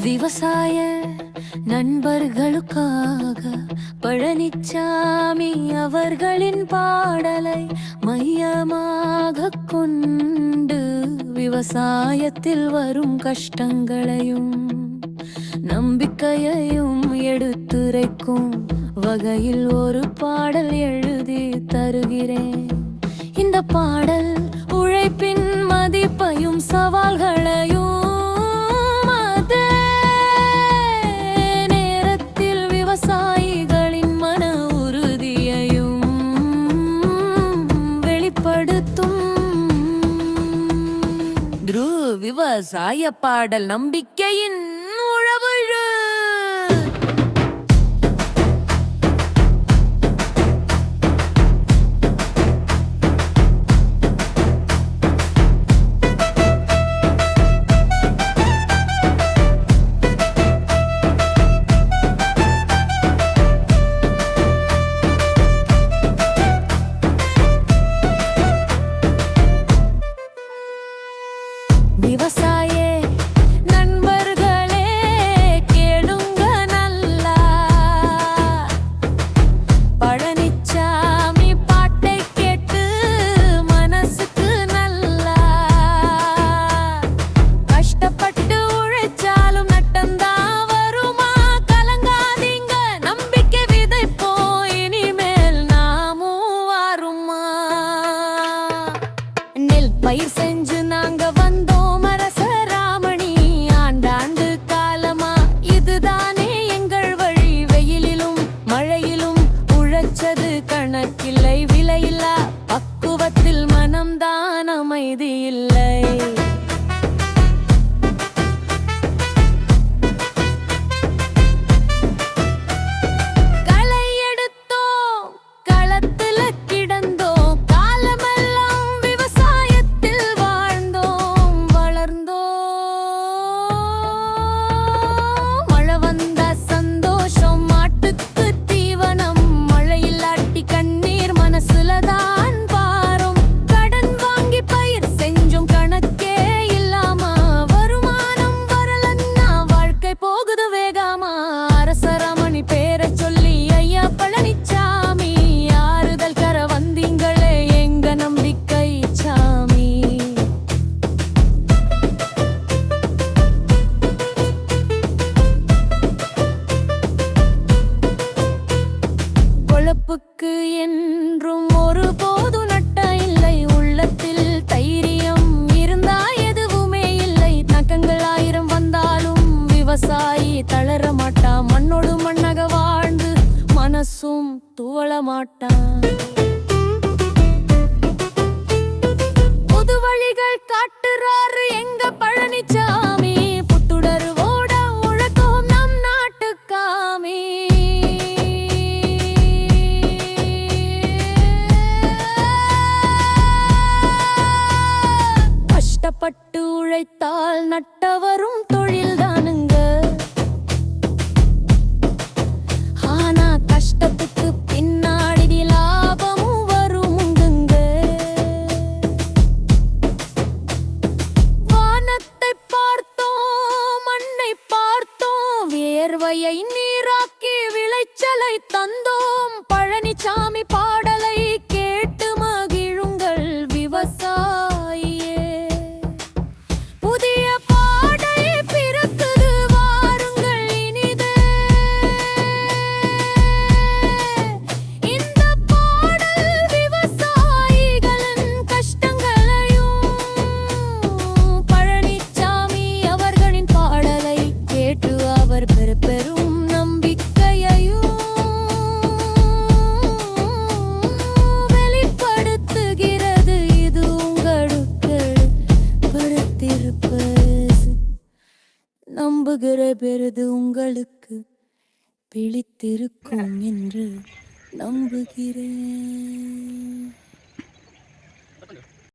விவசாய நண்பர்களுக்காக பழனிச்சாமி அவர்களின் பாடலை மையமாக கொண்டு விவசாயத்தில் வரும் கஷ்டங்களையும் நம்பிக்கையையும் எடுத்துரைக்கும் வகையில் ஒரு பாடல் எழுதி தருகிறேன். இந்த பாடல் உழைப்பின் மதிப்பையும் சவால்களையும் விவசாயிகளின் மன உறுதியையும் வெளிப்படுத்தும். விவசாய பாடல் நம்பிக்கையின் உழவுழு. விவசாய நண்பர்களே கேளுங்க நல்லா, பழனிச்சாமி பாட்டை கேட்டு மனசுக்கு நல்லா. கஷ்டப்பட்டு உழைச்சாலும் நட்டம்தான் வருமா, கலங்காதீங்க நம்பிக்கை விதைப்போம், இனிமேல் நாமும் வருமா. நெல் பயிர் செஞ்சு நாங்க வந்தோம் கணக்கில்லை, விலையில்லா பக்குவத்தில் மனம்தான் அமைதி இல்லை. களை எடுத்தோம், களத்துல கிடந்தோம், காலமெல்லாம் விவசாயத்தில் வாழ்ந்தோம் வளர்ந்தோம். மழை வந்த சந்தோஷம், மாட்டுக்கு தீவனம், கண்ணீர் மனசுலதான் பாரும். கடன் வாங்கி பயிர் செஞ்சும் கணக்கே இல்லாம வருமானம் வரலன்னா வாழ்க்கை போகுது வேகாமா. அரசரமணி பேரை சொல்லி ஐயா பழனிச்சாமி ஆறுதல் கர வந்தீங்களே எங்க நம்பிக்கை சாமி. பொழப்புக்கு என்றும் ஒரு போது நட்ட இல்லை, உள்ளத்தில் தைரியம் இருந்தா எதுவுமே இல்லை. நக்கங்கள் 1000 வந்தாலும் விவசாயி தளர மாட்டான், மண்ணோடு மண்ணாக வாழ்ந்து மனசும் துவள மாட்டான். புது வழிகள் காட்டுறாரு எங்க பழனிச்சாமி, புத்துணர்வோட உழைக்கும் நம் நாட்டுக்காமி. கஷ்டப்பட்டு உழைத்தால் நட்டவரும் தொழில் தானுங்க, ஆனா கஷ்டத்துக்கு பின்னாடி லாபமும் வருமுங்க. வானத்தை பார்த்தோம், மண்ணை பார்த்தோம், வேர்வையை நீராக்கி விளைச்சலை தந்தோம். பழனிச்சாமி பாடலை கேட்டு மகிழுங்கள் விவசாயியே. பெரும் நம்பிக்கையையும் வெளிப்படுத்துகிறது, இது உங்களுக்கு படுத்திருப்பது நம்புகிற பெருது உங்களுக்கு பிடித்திருக்கும் என்று நம்புகிறேன்.